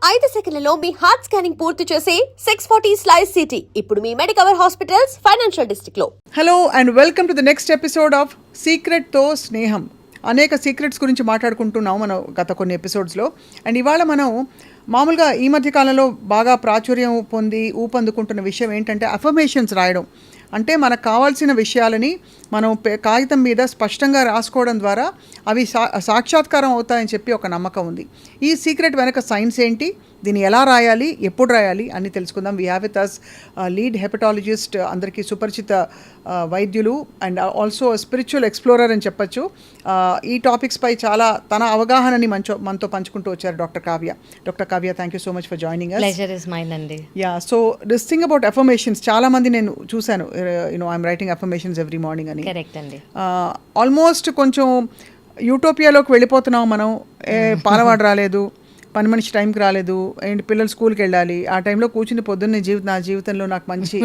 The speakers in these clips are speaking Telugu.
5 సెకన్లలో మీ హార్ట్ స్కానింగ్ పూర్తి చేసి 640 స్లైస్ సిటీ ఇప్పుడు మీ మెడికవర్ హాస్పిటల్స్ ఫైనాన్షియల్ డిస్ట్రిక్ట్ లో. Hello and welcome to the next episode of సీక్రెట్తో స్నేహం. అనేక సీక్రెట్స్ గురించి మాట్లాడుకుంటున్నాం మనం గత కొన్ని ఎపిసోడ్స్లో. అండ్ ఇవాళ మనం మామూలుగా ఈ మధ్య కాలంలో బాగా ప్రాచుర్యం పొంది ఊపందుకుంటున్న విషయం ఏంటంటే అఫర్మేషన్స్ రాయడం. అంటే మనకు కావాల్సిన విషయాలని మనం కాగితం మీద స్పష్టంగా రాసుకోవడం ద్వారా అవి సాక్షాత్కారం అవుతాయని చెప్పి ఒక నమ్మకం ఉంది. ఈ సీక్రెట్ వెనక సైన్స్ ఏంటి, దీన్ని ఎలా రాయాలి, ఎప్పుడు రాయాలి అని తెలుసుకుందాం. We have with us lead hepatologist, అందరికీ సుపరిచిత వైద్యులు అండ్ ఆల్సో స్పిరిచువల్ ఎక్స్ప్లోరర్ అని చెప్పచ్చు. ఈ టాపిక్స్ పై చాలా తన అవగాహనని మనతో పంచుకుంటూ వచ్చారు doctor Kavya. Doctor Kavya, thank you so much for joining us. Pleasure is mine అండి. Yeah, so this thing about affirmations, చాలా మంది నేను చూశాను, I'm writing affirmations every morning అని. కరెక్ట్ అండి. ఆల్మోస్ట్ కొంచెం యూటోపియాలోకి వెళ్ళిపోతున్నాం మనం. పాలవాడు రాలేదు, పని మనిషి టైంకి రాలేదు, ఏంటి పిల్లలు స్కూల్కి వెళ్ళాలి, ఆ టైంలో కూర్చుని పొద్దున్నే నా జీవితంలో నాకు మంచి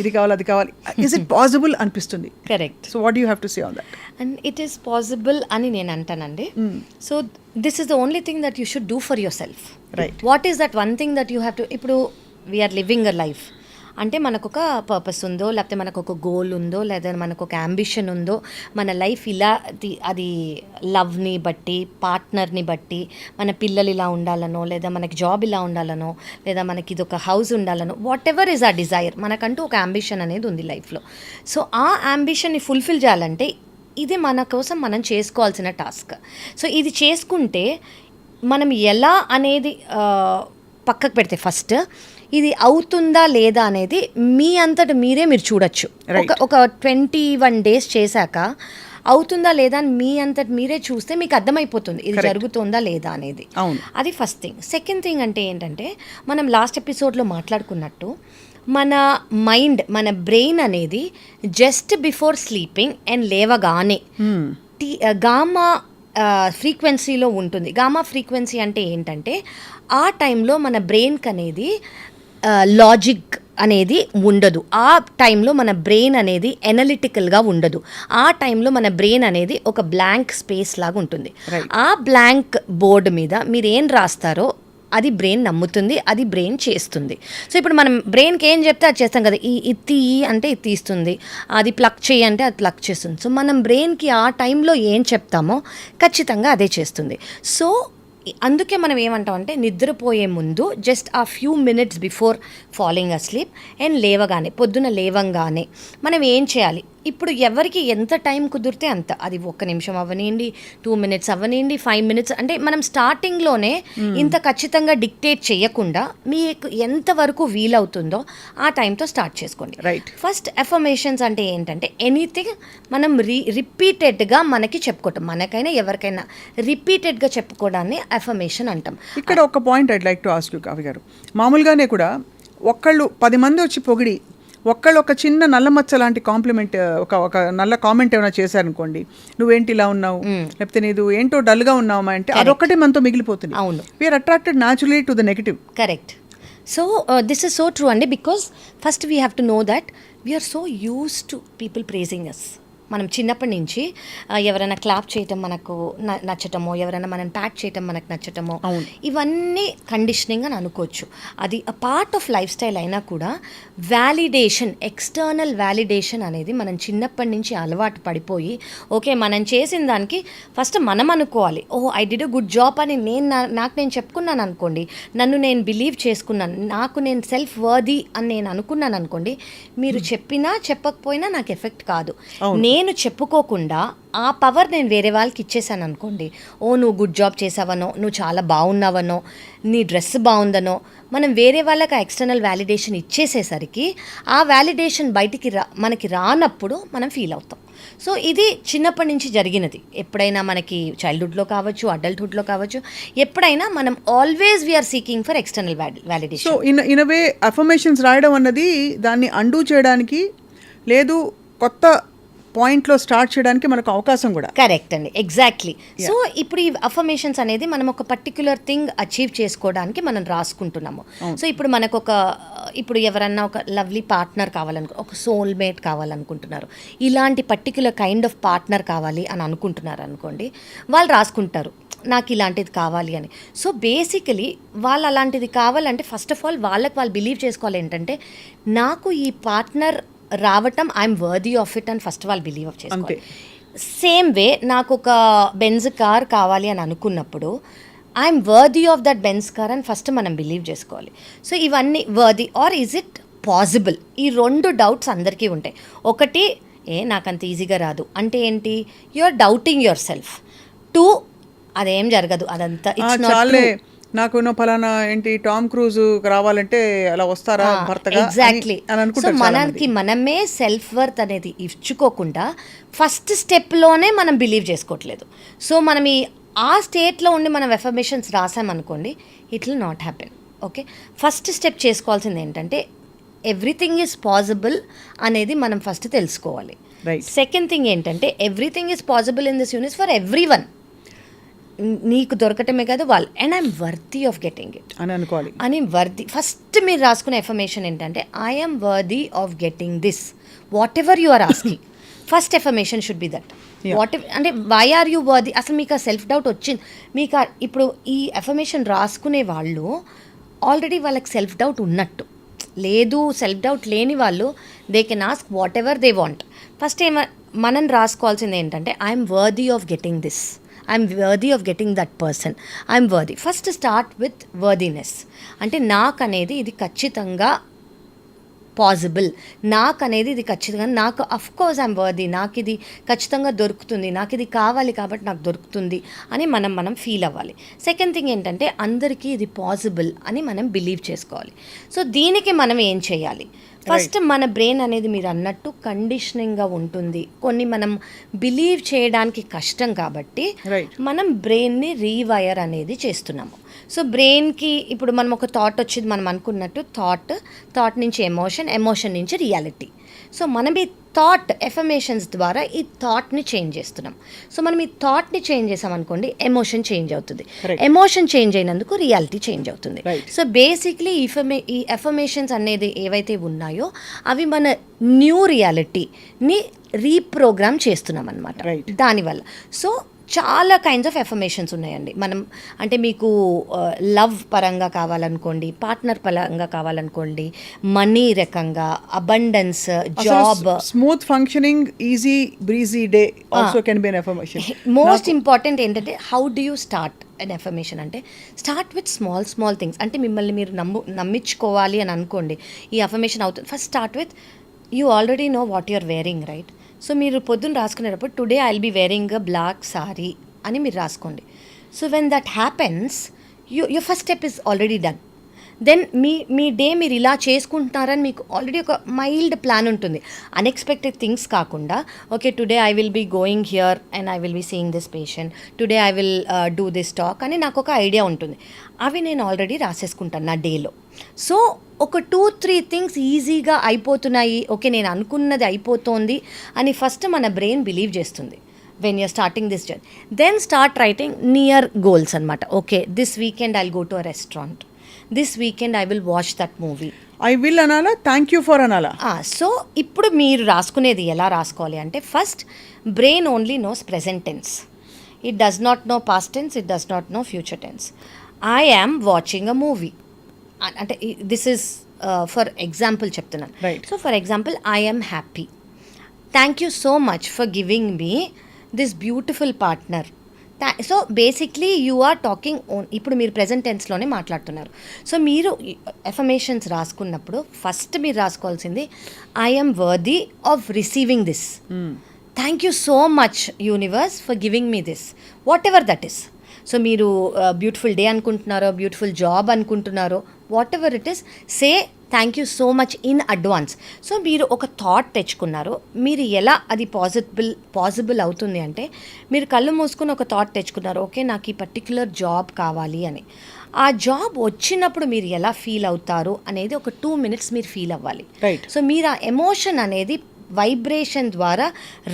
ఇది కావాలి అది కావాలి. ఇస్ ఇట్ పాసిబుల్ అనిపిస్తుంది. Correct. So what you have to say on that? And it is possible అని నేను అంటానండి. So this is the only thing that you should do for yourself. Right. What is that one thing that you have to, ఇప్పుడు వీఆర్ లివింగ్ అ లైఫ్ అంటే మనకు ఒక పర్పస్ ఉందో, లేకపోతే మనకు ఒక గోల్ ఉందో, లేదా మనకు ఒక అంబిషన్ ఉందో, మన లైఫ్ ఇలా అది లవ్ని బట్టి, పార్ట్నర్ని బట్టి, మన పిల్లలు ఇలా ఉండాలనో, లేదా మనకి జాబ్ ఇలా ఉండాలనో, లేదా మనకి ఇది ఒక హౌస్ ఉండాలనో, వాట్ ఎవర్ ఈజ్ ఆ డిజైర్, మనకంటూ ఒక అంబిషన్ అనేది ఉంది లైఫ్లో. సో ఆ అంబిషన్ని ఫుల్ఫిల్ చేయాలంటే ఇది మన కోసం మనం చేసుకోవాల్సిన టాస్క్. సో ఇది చేసుకుంటే మనం ఎలా అనేది పక్కకు పెడితే ఫస్ట్ ఇది అవుతుందా లేదా అనేది మీ అంతట మీరు చూడొచ్చు. ఒక 21 days చేశాక అవుతుందా లేదా అని మీ అంతటి మీరే చూస్తే మీకు అర్థమైపోతుంది ఇది జరుగుతుందా లేదా అనేది. అది ఫస్ట్ థింగ్. సెకండ్ థింగ్ అంటే ఏంటంటే, మనం లాస్ట్ ఎపిసోడ్లో మాట్లాడుకున్నట్టు మన మైండ్, మన బ్రెయిన్ అనేది జస్ట్ బిఫోర్ స్లీపింగ్ అండ్ లేవగానే గామా ఫ్రీక్వెన్సీలో ఉంటుంది. గామా ఫ్రీక్వెన్సీ అంటే ఏంటంటే, ఆ టైంలో మన బ్రెయిన్కి అనేది లాజిక్ అనేది ఉండదు. ఆ టైంలో మన బ్రెయిన్ అనేది ఎనలిటికల్గా ఉండదు. ఆ టైంలో మన బ్రెయిన్ అనేది ఒక బ్లాంక్ స్పేస్ లాగా ఉంటుంది. ఆ బ్లాంక్ బోర్డు మీద మీరు ఏం రాస్తారో అది బ్రెయిన్ నమ్ముతుంది, అది బ్రెయిన్ చేస్తుంది. సో ఇప్పుడు మనం బ్రెయిన్కి ఏం చెప్తే అది చేస్తాం కదా. ఇది తీయి అంటే ఇది తీస్తుంది, అది ప్లక్ చేయి అంటే అది ప్లక్ చేస్తుంది. సో మనం బ్రెయిన్కి ఆ టైంలో ఏం చెప్తామో ఖచ్చితంగా అదే చేస్తుంది. సో అందుకే మనం ఏమంటామంటే, నిద్రపోయే ముందు జస్ట్ ఆ few minutes before falling asleep and లేవగానే, పొద్దున లేవంగానే మనం ఏం చేయాలి, ఇప్పుడు ఎవరికి ఎంత టైం కుదిరితే అంత, అది 1 నిమిషం అవ్వనివ్వండి, 2 minutes అవ్వనివ్వండి, 5 minutes, అంటే మనం స్టార్టింగ్లోనే ఇంత ఖచ్చితంగా డిక్టేట్ చేయకుండా మీకు ఎంతవరకు వీలవుతుందో ఆ టైంతో స్టార్ట్ చేసుకోండి. రైట్. ఫస్ట్ అఫర్మేషన్స్ అంటే ఏంటంటే, ఎనీథింగ్ మనం రిపీటెడ్గా మనకి చెప్పుకోవటం, మనకైనా ఎవరికైనా రిపీటెడ్గా చెప్పుకోవడాన్ని అఫర్మేషన్ అంటాం. ఇక్కడ ఒక point I'd like to ask you Kavya గారు. మామూలుగానే కూడా ఒకళ్ళు 10 మంది వచ్చి పొగిడి ఒక్కళ్ళు ఒక చిన్న నల్ల మచ్చ లాంటి కాంప్లిమెంట్, ఒక నల్ల కామెంట్ ఏమైనా చేశారనుకోండి, నువ్వేంటి ఇలా ఉన్నావు, లేకపోతే నీదు ఏంటో డల్గా ఉన్నావా అంటే అదొక్కటే మనతో మిగిలిపోతుంది. అవును. We're attracted naturally to the negative. Correct. So this is so true అండి. Because first we have to know that we're so use to people praising us. మనం చిన్నప్పటి నుంచి ఎవరైనా క్లాప్ చేయటం మనకు నచ్చటమో, ఎవరైనా మనం ప్యాట్ చేయటం మనకు నచ్చటమో, ఇవన్నీ కండిషనింగ్ అని అనుకోవచ్చు. అది a part of life style అయినా కూడా వ్యాలిడేషన్, ఎక్స్టర్నల్ వ్యాలిడేషన్ అనేది మనం చిన్నప్పటి నుంచి అలవాటు పడిపోయి, ఓకే మనం చేసిన దానికి ఫస్ట్ మనం అనుకోవాలి, ఓహో I did a good job అని నాకు నేను చెప్పుకున్నాను అనుకోండి, నన్ను నేను బిలీవ్ చేసుకున్నాను, నాకు నేను సెల్ఫ్ వర్దీ అని నేను అనుకున్నాను అనుకోండి, మీరు చెప్పినా చెప్పకపోయినా నాకు ఎఫెక్ట్ కాదు. నేను చెప్పుకోకుండా ఆ పవర్ నేను వేరే వాళ్ళకి ఇచ్చేసాను అనుకోండి, ఓ నువ్వు గుడ్ జాబ్ చేసావనో, నువ్వు చాలా బాగున్నావనో, నీ డ్రెస్ బాగుందనో, మనం వేరే వాళ్ళకి ఆ ఎక్స్టర్నల్ వ్యాలిడేషన్ ఇచ్చేసేసరికి ఆ వ్యాలిడేషన్ బయటికి మనకి రానప్పుడు మనం ఫీల్ అవుతాం. సో ఇది చిన్నప్పటి నుంచి జరిగినది. ఎప్పుడైనా మనకి చైల్డ్హుడ్లో కావచ్చు, అడల్ట్హుడ్లో కావచ్చు, ఎప్పుడైనా మనం always we are seeking for external validation. So in a way affirmations రాయడం అన్నది దాన్ని అండూ చేయడానికి, లేదు కొత్త పాయింట్లో స్టార్ట్ చేయడానికి మనకు అవకాశం కూడా. కరెక్ట్ అండి, ఎగ్జాక్ట్లీ. సో ఇప్పుడు ఈ అఫర్మేషన్స్ అనేది మనం ఒక పర్టిక్యులర్ థింగ్ అచీవ్ చేసుకోవడానికి మనం రాసుకుంటున్నాము. సో ఇప్పుడు మనకు ఇప్పుడు ఎవరన్నా ఒక లవ్లీ పార్ట్నర్ ఒక సోల్మేట్ కావాలనుకుంటున్నారు, ఇలాంటి పర్టిక్యులర్ కైండ్ ఆఫ్ పార్ట్నర్ కావాలి అని అనుకుంటున్నారు అనుకోండి, వాళ్ళు రాసుకుంటారు నాకు ఇలాంటిది కావాలి అని. సో బేసికలీ వాళ్ళు అలాంటిది కావాలంటే ఫస్ట్ ఆఫ్ ఆల్ వాళ్ళకి వాళ్ళు బిలీవ్ చేసుకోవాలి ఏంటంటే నాకు ఈ పార్ట్నర్ రావటం ఐఎమ్ వర్దీ ఆఫ్ ఇట్ అని ఫస్ట్ వాళ్ళు బిలీవ్ ఆఫ్ చేసుకోవాలి. సేమ్ వే నాకు ఒక బెంజ్ కార్ కావాలి అని అనుకున్నప్పుడు I'm worthy of that Benz car అని ఫస్ట్ మనం బిలీవ్ చేసుకోవాలి. సో ఇవన్నీ worthy or is it possible, ఈ 2 డౌట్స్ అందరికీ ఉంటాయి. ఒకటి నాకు అంత ఈజీగా రాదు అంటే ఏంటి, you are doubting yourself. 2 అదేం జరగదు, అదంతా ఇట్స్ నాట్ చాలే నాకు ఫలానా ఏంటి టామ్ క్రూజ్ రావాలంటే అలా వస్తారా భర్తగా ఎగ్జాక్ట్లీ. అని సో అనుకుంటారు. మనకి మనమే సెల్ఫ్ వర్త్ అనేది ఇచ్చుకోకుండా ఫస్ట్ స్టెప్లోనే మనం బిలీవ్ చేసుకోవట్లేదు. సో మనం ఆ స్టేట్లో ఉండి మనం ఎఫర్మేషన్స్ రాసామనుకోండి, it will not happen. Okay, first step చేసుకోవాల్సింది ఏంటంటే ఎవ్రీథింగ్ ఈజ్ పాసిబుల్ అనేది మనం ఫస్ట్ తెలుసుకోవాలి. సెకండ్ థింగ్ ఏంటంటే everything is possible in this universe for everyone. నీకు దొరకటమే కాదు వాళ్ళు, and I'm worthy of getting it అని అనుకోవాలి. అని వర్దీ ఫస్ట్ మీరు రాసుకునే ఎఫర్మేషన్ ఏంటంటే I'm worthy of getting this whatever you are asking. First affirmation should be that whatever, అంటే వై ఆర్ యూ వర్దీ. అసలు మీకు ఆ సెల్ఫ్ డౌట్ వచ్చింది మీకు ఇప్పుడు ఈ ఎఫర్మేషన్ రాసుకునే వాళ్ళు ఆల్రెడీ వాళ్ళకి సెల్ఫ్ డౌట్ ఉన్నట్టు. లేదు, సెల్ఫ్ డౌట్ లేని వాళ్ళు they can ask what ever they want. First మనం రాసుకోవాల్సింది ఏంటంటే I'm worthy of getting this, I'm worthy of getting that person, I'm worthy. First start with worthiness. అంటే నాకు అనేది ఇది ఖచ్చితంగా పాసిబుల్, నాకు అనేది ఇది ఖచ్చితంగా నాకు అఫ్కోర్స్ ఐఎమ్ వర్దీ, నాకు ఇది ఖచ్చితంగా దొరుకుతుంది, నాకు ఇది కావాలి కాబట్టి నాకు దొరుకుతుంది అని మనం ఫీల్ అవ్వాలి. సెకండ్ థింగ్ ఏంటంటే అందరికీ ఇది పాసిబుల్ అని మనం బిలీవ్ చేసుకోవాలి. సో దీనికి మనం ఏం చేయాలి, ఫస్ట్ మన బ్రెయిన్ అనేది మీరు అన్నట్టు కండిషనింగ్గా ఉంటుంది. కొన్ని మనం బిలీవ్ చేయడానికి కష్టం కాబట్టి మనం బ్రెయిన్ని రీవైర్ అనేది చేస్తున్నాము. సో బ్రెయిన్కి ఇప్పుడు మనం ఒక థాట్ వచ్చింది, మనం అనుకున్నట్టు థాట్ నుంచి ఎమోషన్ నుంచి రియాలిటీ. సో మనం ఈ థాట్ ఎఫర్మేషన్స్ ద్వారా ఈ థాట్ని చేంజ్ చేస్తున్నాం. సో మనం ఈ థాట్ని చేంజ్ చేసామనుకోండి ఎమోషన్ చేంజ్ అవుతుంది, ఎమోషన్ చేంజ్ అయినందుకు రియాలిటీ చేంజ్ అవుతుంది. సో బేసిక్లీ ఈ ఎఫర్మేషన్స్ అనేది ఏవైతే ఉన్నాయో అవి మన న్యూ రియాలిటీని రీప్రోగ్రామ్ చేస్తున్నాం అన్నమాట దానివల్ల. సో చాలా కైండ్స్ ఆఫ్ ఎఫర్మేషన్స్ ఉన్నాయండి. మనం అంటే మీకు లవ్ పరంగా కావాలనుకోండి, పార్ట్నర్ పరంగా కావాలనుకోండి, మనీ రకంగా, abundance, job, smooth functioning, easy breezy day also can be an affirmation. Most important ఏంటంటే how do you start an affirmation అంటే స్టార్ట్ విత్ స్మాల్ థింగ్స్. అంటే మిమ్మల్ని మీరు నమ్మించుకోవాలి అని అనుకోండి ఈ ఎఫర్మేషన్ అవుతుంది. First start with you already know what you're wearing, right? So మీరు పొద్దున్న రాసుకునేటప్పుడు today I will be wearing a black sari అని మీరు రాసుకోండి. So when that happens your first step is already done. Then మీ డే మీరు ఇలా చేసుకుంటున్నారని మీకు ఆల్రెడీ ఒక మైల్డ్ ప్లాన్ ఉంటుంది. అన్ఎక్స్పెక్టెడ్ థింగ్స్ కాకుండా okay today I will be going here and I will be seeing this patient, today I will do this talk అని నాకు ఒక ఐడియా ఉంటుంది. అవి నేను ఆల్రెడీ రాసేసుకుంటాను నా డేలో. సో ఒక 2-3 థింగ్స్ ఈజీగా అయిపోతున్నాయి, ఓకే నేను అనుకున్నది అయిపోతుంది అని ఫస్ట్ మన బ్రెయిన్ బిలీవ్ చేస్తుంది when you're starting this journey. Then start writing near goals అనమాట. Okay this weekend I will go to a restaurant, this weekend I will watch that movie. I will అనాలా, థ్యాంక్ యూ ఫర్ అనాలా? సో ఇప్పుడు మీరు రాసుకునేది ఎలా రాసుకోవాలి అంటే first brain only knows present tense, it does not know past tense, it does not know future tense. I am watching a movie అంటే దిస్ ఈజ్ ఫర్ ఎగ్జాంపుల్ చెప్తున్నాను. So for example I am happy, thank you so much for giving me this beautiful partner. So basically you are talking ఇప్పుడు మీరు ప్రెజెంట్ టెన్స్లోనే మాట్లాడుతున్నారు. సో మీరు ఎఫర్మేషన్స్ రాసుకున్నప్పుడు ఫస్ట్ మీరు రాసుకోవాల్సింది I am worthy of receiving this, thank you so much universe for giving me this whatever that is. So మీరు బ్యూటిఫుల్ డే అనుకుంటున్నారో, బ్యూటిఫుల్ జాబ్ అనుకుంటున్నారో, whatever it is, say thank you so much in advance. So మీరు ఒక థాట్ తెచ్చుకున్నారు, మీరు ఎలా అది పాసిబుల్ అవుతుంది అంటే మీరు కళ్ళు మూసుకుని ఒక థాట్ తెచ్చుకున్నారు, ఓకే నాకు ఈ పర్టిక్యులర్ జాబ్ కావాలి అని. ఆ జాబ్ వచ్చినప్పుడు మీరు ఎలా ఫీల్ అవుతారు అనేది ఒక 2 minutes మీరు ఫీల్ అవ్వాలి. సో మీరు ఆ ఎమోషన్ అనేది వైబ్రేషన్ ద్వారా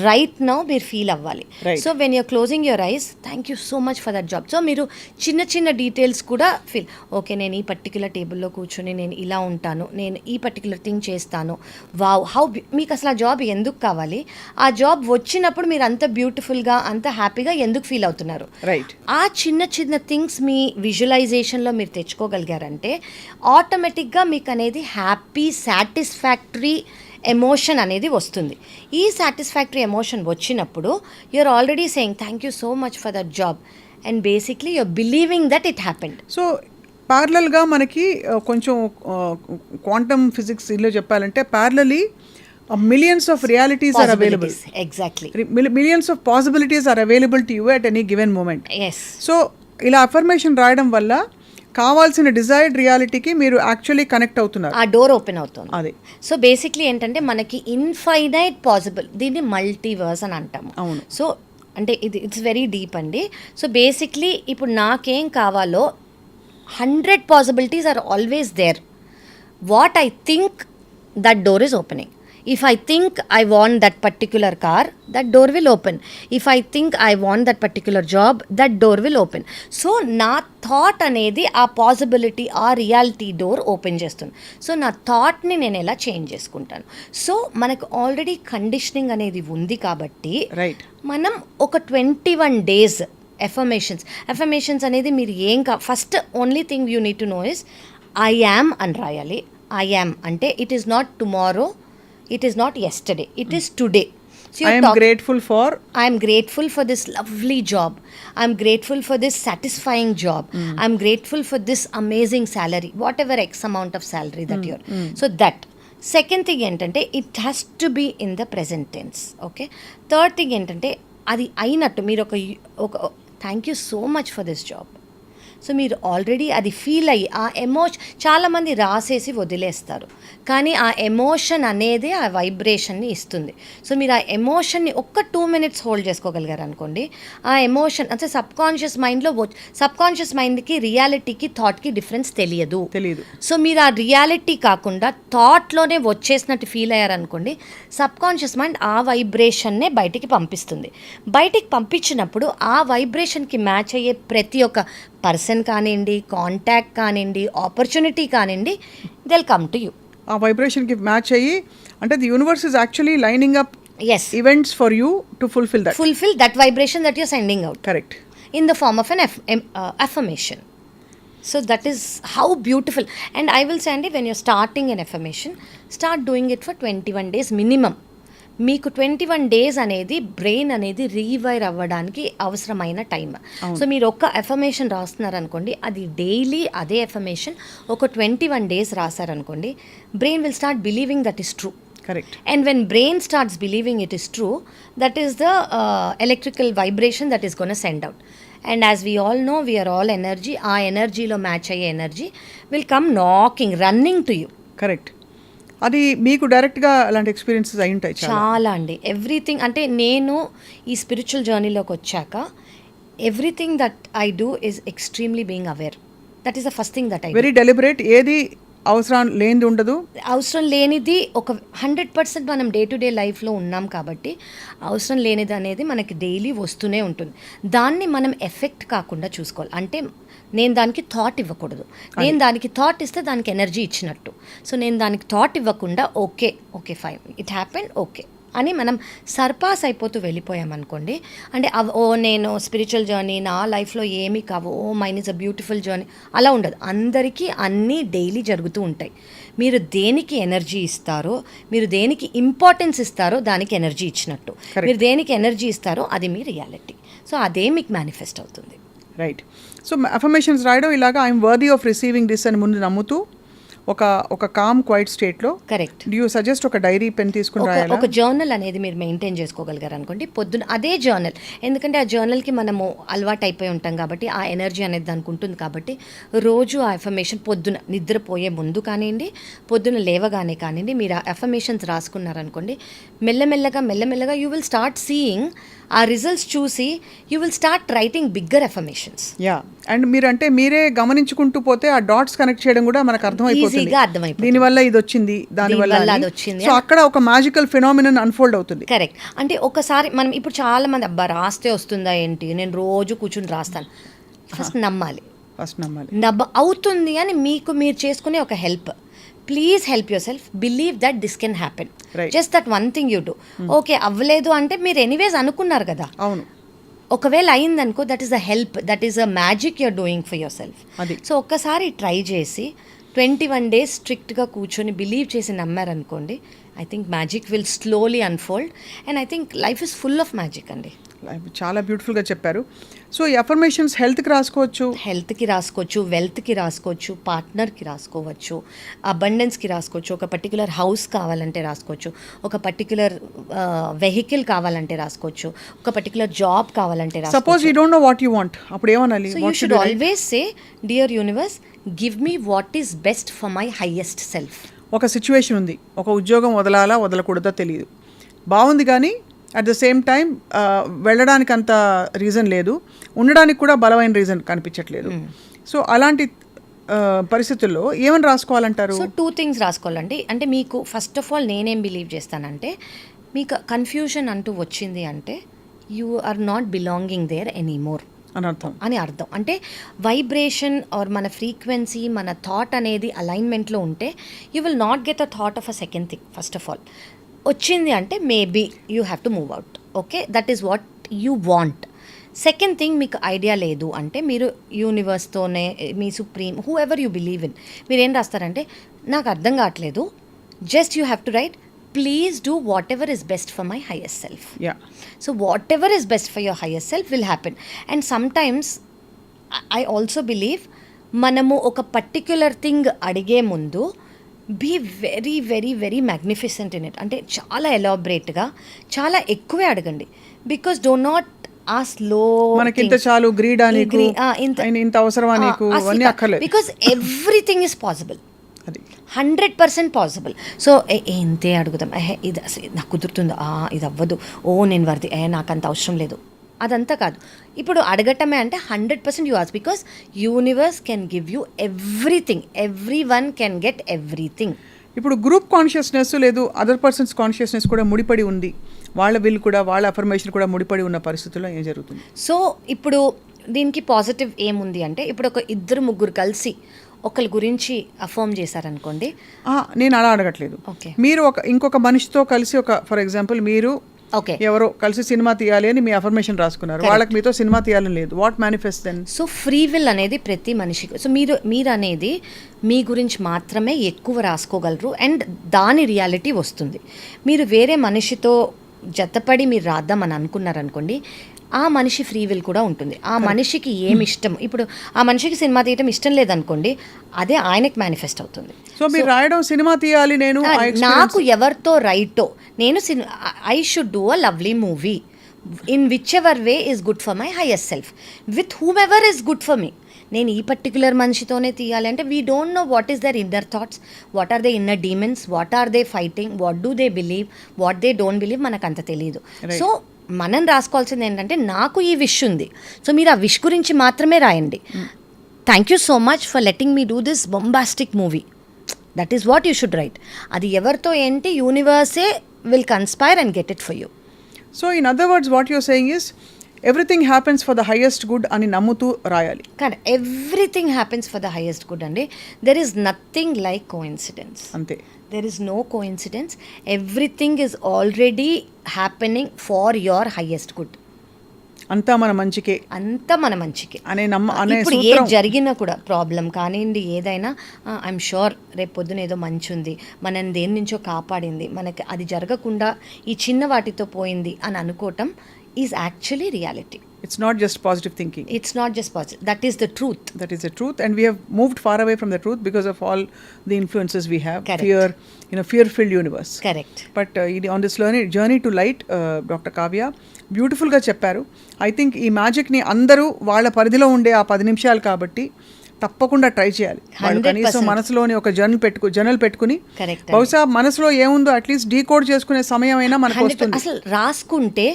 రైట్ నౌ మీరు ఫీల్ అవ్వాలి. Right. So when you're closing your eyes, thank you so much for that job. So మీరు చిన్న చిన్న డీటెయిల్స్ కూడా ఫీల్, ఓకే నేను ఈ పర్టికులర్ టేబుల్లో కూర్చొని నేను ఇలా ఉంటాను, నేను ఈ పర్టికులర్ థింగ్ చేస్తాను, వావ్ హౌ, మీకు అసలు ఆ జాబ్ ఎందుకు కావాలి, ఆ జాబ్ వచ్చినప్పుడు మీరు అంత బ్యూటిఫుల్గా అంత హ్యాపీగా ఎందుకు ఫీల్ అవుతున్నారు. రైట్. ఆ చిన్న చిన్న థింగ్స్ మీ విజువలైజేషన్లో మీరు తెచ్చుకోగలిగారంటే ఆటోమేటిక్గా మీకు అనేది హ్యాపీ సాటిస్ఫాక్టరీ ఎమోషన్ అనేది వస్తుంది. ఈ సాటిస్ఫాక్టరీ ఎమోషన్ వచ్చినప్పుడు you're already saying thank you so much for that job and basically you're believing that it happened. So ప్యారలల్గా మనకి కొంచెం క్వాంటమ్ ఫిజిక్స్ ఇలా చెప్పాలంటే parallelly millions of realities are available. Exactly. Millions of possibilities are available to you at any given moment. Yes. So ఇలా అఫర్మేషన్ రాయడం వల్ల కావాల్సిన డిజైర్డ్ రియాలిటీకి మీరు యాక్చువల్లీ కనెక్ట్ అవుతున్నారు. ఆ డోర్ ఓపెన్ అవుతుంది. అదే. సో బేసిక్లీ ఏంటంటే మనకి ఇన్ఫైనైట్ పాసిబుల్, దీన్ని మల్టీవర్స్ అని అంటాము. అవును. సో అంటే ఇట్స్ వెరీ డీప్ అండి. సో బేసిక్లీ ఇప్పుడు నాకేం కావాలో 100 possibilities are always there. What I think that door is opening. If I think I want that particular car, that door will open. If I think I want that particular job, that door will open. So నా థాట్ అనేది ఆ పాసిబిలిటీ, ఆ రియాలిటీ డోర్ ఓపెన్ చేస్తుంది. సో నా థాట్ని నేను ఎలా చేంజ్ చేసుకుంటాను. సో మనకు ఆల్రెడీ కండిషనింగ్ అనేది ఉంది కాబట్టి రైట్, మనం ఒక 21 days ఎఫర్మేషన్స్ అనేది మీరు first only thing you need to know is I am అని రాయాలి. ఐ యామ్ అంటే it is not tomorrow, it is not yesterday, it is today. So I am grateful for, I am grateful for this lovely job, I am grateful for this satisfying job, I am grateful for this amazing salary, whatever x amount of salary that you're. So that second thing entante it has to be in the present tense. Okay, third thing entante adi ainattu meer oka thank you so much for this job. So మీరు ఆల్రెడీ అది ఫీల్ అయ్యి ఆ చాలామంది రాసేసి వదిలేస్తారు, కానీ ఆ ఎమోషన్ అనేది ఆ వైబ్రేషన్ని ఇస్తుంది. సో మీరు ఆ ఎమోషన్ని ఒక్క 2 minutes హోల్డ్ చేసుకోగలిగారు అనుకోండి, ఆ ఎమోషన్ అంటే సబ్ కాన్షియస్ మైండ్కి రియాలిటీకి థాట్కి డిఫరెన్స్ తెలియదు. సో మీరు ఆ రియాలిటీ కాకుండా థాట్లోనే వచ్చేసినట్టు ఫీల్ అయ్యారనుకోండి, సబ్ కాన్షియస్ మైండ్ ఆ వైబ్రేషన్నే బయటికి పంపిస్తుంది. బయటికి పంపించినప్పుడు ఆ వైబ్రేషన్కి మ్యాచ్ అయ్యే ప్రతి ఒక్క పర్సన్ కానివ్వండి, కాంటాక్ట్ కానివ్వండి, ఆపర్చునిటీ కానివ్వండి, they will come to you. ఆ వైబ్రేషన్కి మ్యాచ్ అయ్యి అంటే the universe is actually lining up events for you to fulfill that vibration that you're sending out. Correct. In the form of an affirmation. So that is how beautiful. And I will say, when you're starting an affirmation, start doing it for 21 days minimum. మీకు 21 days అనేది బ్రెయిన్ అనేది రీవైర్ అవ్వడానికి అవసరమైన టైం. సో మీరు ఒక్క ఎఫర్మేషన్ రాస్తున్నారనుకోండి, అది డైలీ అదే ఎఫర్మేషన్ ఒక 21 days రాశారనుకోండి, brain will start believing that is true. Correct. And when brain starts believing it is true, that is the electrical vibration that is going to send out. And as we all know, we are all energy. Our energy lo match aye energy will come knocking, running to you. Correct. అది మీకు డైరెక్ట్గా అలాంటి ఎక్స్పీరియన్సెస్ అయి ఉంటాయి చాలా అండి. ఎవ్రీథింగ్ అంటే నేను ఈ స్పిరిచువల్ జర్నీలోకి వచ్చాక everything that I do is extremely being aware. That is the first thing that I very deliberate. ఏది అవసరం లేనిది ఉండదు, అవసరం లేనిది ఒక 100% మనం డే టు డే లైఫ్లో ఉన్నాం కాబట్టి అవసరం లేనిది అనేది మనకి డైలీ వస్తూనే ఉంటుంది. దాన్ని మనం ఎఫెక్ట్ కాకుండా చూసుకోవాలి. అంటే నేను దానికి థాట్ ఇవ్వకూడదు. నేను దానికి థాట్ ఇస్తే దానికి ఎనర్జీ ఇచ్చినట్టు. సో నేను దానికి థాట్ ఇవ్వకుండా okay fine it happen okay అని మనం సర్పాస్ అయిపోతూ వెళ్ళిపోయామనుకోండి, అంటే నేను స్పిరిచువల్ జర్నీ నా లైఫ్లో ఏమీ కావు, mine is a beautiful journey, అలా ఉండదు. అందరికీ అన్నీ డైలీ జరుగుతూ ఉంటాయి. మీరు దేనికి ఎనర్జీ ఇస్తారో, మీరు దేనికి ఇంపార్టెన్స్ ఇస్తారో దానికి ఎనర్జీ ఇచ్చినట్టు. మీరు దేనికి ఎనర్జీ ఇస్తారో అది మీ రియాలిటీ. సో అదే మీకు మేనిఫెస్ట్ అవుతుంది. రైట్. సో అఫర్మేషన్స్ రాయడం ఇలాగా I'm worthy of receiving this అని ముందు నమ్ముతూ ఒక కామ్ క్వైట్ స్టేట్లో. కరెక్ట్. డూ యూ సజెస్ట్ ఒక డైరీ పెన్ తీసుకుని రాయాలా? ఒక జర్నల్ అనేది మీరు మెయింటైన్ చేసుకోగలిగారు అనుకోండి, పొద్దున అదే జర్నల్, ఎందుకంటే ఆ జర్నల్కి మనము అలవాటు అయిపోయి ఉంటాం కాబట్టి ఆ ఎనర్జీ అనేది దానికి ఉంటుంది కాబట్టి రోజు ఆ అఫర్మేషన్ పొద్దున నిద్రపోయే ముందు కానివ్వండి, పొద్దున లేవగానే కానివ్వండి, మీరు ఆ అఫర్మేషన్స్ రాసుకున్నారనుకోండి, మెల్లమెల్లగా యూ విల్ స్టార్ట్ సీయింగ్ ఆ రిజల్ట్స్ చూసి you will start writing bigger affirmations. Yeah, and మీరే గమనించుకుంటూ పోతే ఆ డాట్స్ కనెక్ట్ చేయడం కూడా మనకు అర్థమైపోతుంది. అర్థమైపోతుంది Easy గా అర్థమైపోతుంది. దీనివల్ల ఇది వచ్చింది దానివల్ల దీనివల్ల అని. అది వచ్చింది సో అక్కడ ఒక మ్యాజికల్ ఫినామినన్ అన్ఫోల్డ్ అవుతుంది. కరెక్ట్. అంటే ఒకసారి మనం ఇప్పుడు చాలా మంది అబ్బా రాస్తే వస్తుందా ఏంటి, నేను రోజు కూర్చుని రాస్తాను. ఫస్ట్ నమ్మాలి. ఫస్ట్ నమ్మాలి. అవుతుంది అని మీకు మీరు చేసుకునే ఒక help. Please help yourself, believe that this can happen. Right. Just that one thing you do. Okay అవ్వలేదు అంటే మీరు ఎనీవేస్ అనుకున్నారు కదా, అవును. ఒకవేళ అయిందనుకో that is a help, that is a magic you're doing for yourself. అది. సో ఒక్కసారి ట్రై చేసి 21 days స్ట్రిక్ట్గా కూర్చొని బిలీవ్ చేసి నమ్మారనుకోండి, I think magic will slowly unfold and I think life is full of magic అండి. చాలా బ్యూటిఫుల్గా చెప్పారు. సో ఈ అఫర్మేషన్స్ హెల్త్కి రాసుకోవచ్చు, హెల్త్కి రాసుకోవచ్చు, వెల్త్కి రాసుకోవచ్చు, పార్ట్నర్కి రాసుకోవచ్చు, అబండెన్స్కి రాసుకోవచ్చు, ఒక పర్టికులర్ హౌస్ కావాలంటే రాసుకోవచ్చు, ఒక పర్టికులర్ వెహికల్ కావాలంటే రాసుకోవచ్చు, ఒక పర్టికులర్ జాబ్ కావాలంటే సపోజ్ రాసుకోవచ్చు. You don't know what you want, అప్పుడు ఏమనాలి? So you should always say dear universe give me what is best for my highest self. ఒక సిచ్యువేషన్ ఉంది, ఒక ఉద్యోగం వదలాలా వదలకూడదా తెలియదు, బాగుంది కానీ అట్ ద సేమ్ టైం వెళ్ళడానికి అంత రీజన్ లేదు, ఉండడానికి కూడా బలమైన రీజన్ కనిపించట్లేదు. సో అలాంటి పరిస్థితుల్లో ఏమని రాసుకోవాలంటారు? సో 2 things రాసుకోవాలండి. అంటే మీకు ఫస్ట్ ఆఫ్ ఆల్ నేనేం బిలీవ్ చేస్తానంటే, మీకు కన్ఫ్యూజన్ అంటూ వచ్చింది అంటే you are not belonging there anymore అని అర్థం. అంటే వైబ్రేషన్ ఆర్ మన ఫ్రీక్వెన్సీ, మన థాట్ అనేది అలైన్మెంట్లో ఉంటే you will not get a thought of a second thing. First of all వచ్చింది అంటే maybe you have to move out. Okay, that is what you want. Second thing, మీకు ఐడియా లేదు అంటే మీరు యూనివర్స్తోనే మీ supreme who ever you believe in మీరు ఏం రాస్తారంటే, నాకు అర్థం కావట్లేదు, just you have to write please do whatever is best for my highest self. Yeah. So whatever is best for your highest self will happen. And sometimes I also believe మనము ఒక పర్టిక్యులర్ థింగ్ అడిగే ముందు be very very very magnificent in it. అంటే చాలా ఎలాబరేట్గా చాలా ఎక్కువే అడగండి. బికాస్ డో నాట్ ఆస్క్ లో మనకి ఇంత చాలు, గ్రీడా నీకు, ఇంత అవసరమా నీకు, అన్నీ అక్కర్లేదు. బికాస్ ఎవ్రీథింగ్ ఇస్ పాసిబుల్, అది 100% పాసిబుల్. సో ఇంతే అడుగుదాం, ఇది అసలు నాకు కుదురుతుందో, ఇది అవ్వదు, నేను వర్ది, నాకు అంత అవసరం లేదు, అదంతా కాదు. ఇప్పుడు అడగటమే అంటే 100% you ask, because universe can give you everything, every one can get everything. ఇప్పుడు గ్రూప్ కాన్షియస్నెస్ లేదు, అదర్ పర్సన్స్ కాన్షియస్నెస్ కూడా ముడిపడి ఉంది, వాళ్ళ విల్ కూడా వాళ్ళ అఫర్మేషన్ కూడా ముడిపడి ఉన్న పరిస్థితుల్లో ఏం జరుగుతుంది? సో ఇప్పుడు దీనికి పాజిటివ్ ఏముంది అంటే, ఇప్పుడు ఒక 2-3 కలిసి ఒకరి గురించి అఫర్మ్ చేశారనుకోండి. నేను అలా అడగట్లేదు. ఓకే, మీరు ఇంకొక మనిషితో కలిసి ఫర్ ఎగ్జాంపుల్ మీరు ఓకే ఎవరో కలిసి సినిమా తీయాలి అని మీ అఫర్మేషన్ రాసుకున్నారు, వాళ్ళకి మీతో సినిమా తీయాలని లేదు, what manifest then? So free will అనేది ప్రతి మనిషికి. సో మీరు అనేది మీ గురించి మాత్రమే ఎక్కువ రాసుకోగలరు అండ్ దాని రియాలిటీ వస్తుంది. మీరు వేరే మనిషితో జతపడి మీరు రాద్దామని అనుకున్నారనుకోండి, ఆ మనిషి ఫ్రీ విల్ కూడా ఉంటుంది. ఆ మనిషికి ఏమి ఇష్టం, ఇప్పుడు ఆ మనిషికి సినిమా తీయటం ఇష్టం లేదనుకోండి, అదే ఆయనకి మేనిఫెస్ట్ అవుతుంది. సో మీరు రాయడం సినిమా తీయాలి, నేను నాకు ఎవరితో రైటో, నేను I should do a lovely movie in whichever way is good for my highest self with whomever is good for me. నేను ఈ పర్టికులర్ మనిషితోనే తీయాలి అంటే we don't know what is their inner thoughts, what are they inner demons, what are they fighting, what do they believe, what they don't believe, మనకు అంత తెలియదు. సో మనం రాసుకోవాల్సింది ఏంటంటే, నాకు ఈ విష్ ఉంది, సో మీరు ఆ విష్ గురించి మాత్రమే రాయండి. Thank you so much for letting me do this bombastic movie, that is what you should write. అది ఎవరితో ఏంటి, యూనివర్సే will conspire and get it for you. So in other words what you're saying is everything happens for the highest good అని నమ్ముతూ రాయాలి. కానీ everything happens for the highest good అండి. There is nothing like coincidence. అంతే. There is no coincidence. Everything is already happening for your highest good. అంతా మన మంచికే, అంతా మన మంచికే అనే ఇప్పుడు ఏ జరిగినా కూడా ప్రాబ్లం కానివ్వండి, ఏదైనా ఐఎమ్ షూర్ రేపు పొద్దున ఏదో మంచి ఉంది, మనని దేని నుంచో కాపాడింది, మనకి అది జరగకుండా ఈ చిన్న వాటితో పోయింది అని అనుకోవటం is actually reality. It's not just positive thinking. It's not just positive. That is the truth. That is the truth, and we have moved far away from the truth because of all the influences we have. Correct. Fear, fear-filled universe. Correct. But on this journey to light, Dr. Kavya, బ్యూటిఫుల్గా చెప్పారు. ఐ థింక్ ఈ మ్యాజిక్ని అందరూ వాళ్ళ పరిధిలో ఉండే ఆ 10 నిమిషాలు కాబట్టి తప్పకుండా ట్రై చేయాలి. వాళ్ళు 100% కనీసం మనసులోని ఒక జర్నల్ పెట్టుకుని Correct. బహుశా మనసులో ఏముందో అట్లీస్ట్ డీకోడ్ చేసుకునే సమయం అయినా మనకు 100% వస్తుంది. అసలు రాసుకుంటే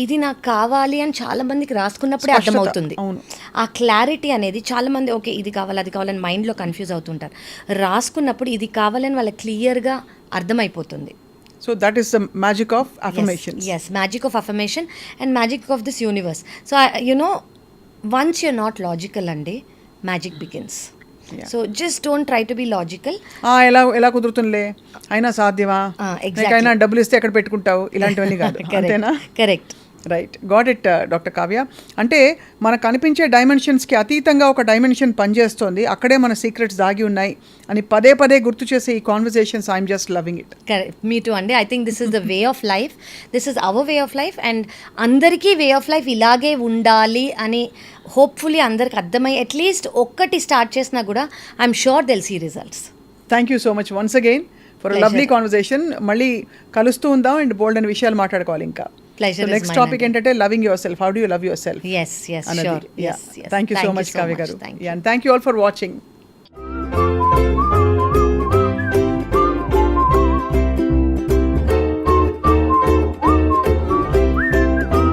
ఇది నాకు కావాలి అని చాలా మందికి రాసుకున్నప్పుడే స్పష్టత, అర్థమవుతుంది. అవును. ఆ క్లారిటీ అనేది చాలా మంది ఓకే ఇది కావాలి అది కావాలని మైండ్లో కన్ఫ్యూజ్ అవుతుంటారు. రాసుకున్నప్పుడు ఇది కావాలని వాళ్ళకి క్లియర్గా అర్థమైపోతుంది. So that is the magic of affirmation. Yes, magic of affirmation and magic of this universe. So, once you're not logical, andi, magic begins. Yeah. So, just don't try to be logical. ఎలా కుదురుతుందిలే, అయినా సాధ్యమా, exactly. నీకైనా డబ్బులు ఇస్తే ఎక్కడ పెట్టుకుంటావు, ఇలాంటివన్నీ కాదు. అంతేనా? Correct. Right, got it doctor Kavya. అంటే మనకు కనిపించే డైమెన్షన్స్కి అతీతంగా ఒక డైమెన్షన్ పనిచేస్తోంది, అక్కడే మన సీక్రెట్స్ దాగి ఉన్నాయి అని పదే పదే గుర్తు చేసే ఈ conversations I'm just loving it. Correct. Me too, andi. I think this is the way of life. This is our way of life, and andariki way of life ilage undali ani hopefully andariki అర్థమై అట్లీస్ట్ ఒక్కటి స్టార్ట్ చేసినా కూడా I'm sure they'll see results. Thank you so much once again for a lovely conversation. మళ్ళీ కలుస్తూ ఉందాం అండ్ బోల్డ్ అని విషయాలు మాట్లాడుకోవాలి ఇంకా. Pleasure is next mine, topic Andy. ఏంటంటే loving your self. How do you love your self Yes, sure. Yes, yes. Thank you so Thank you much so Kavya much. గారు. Thank you. And thank you all for watching.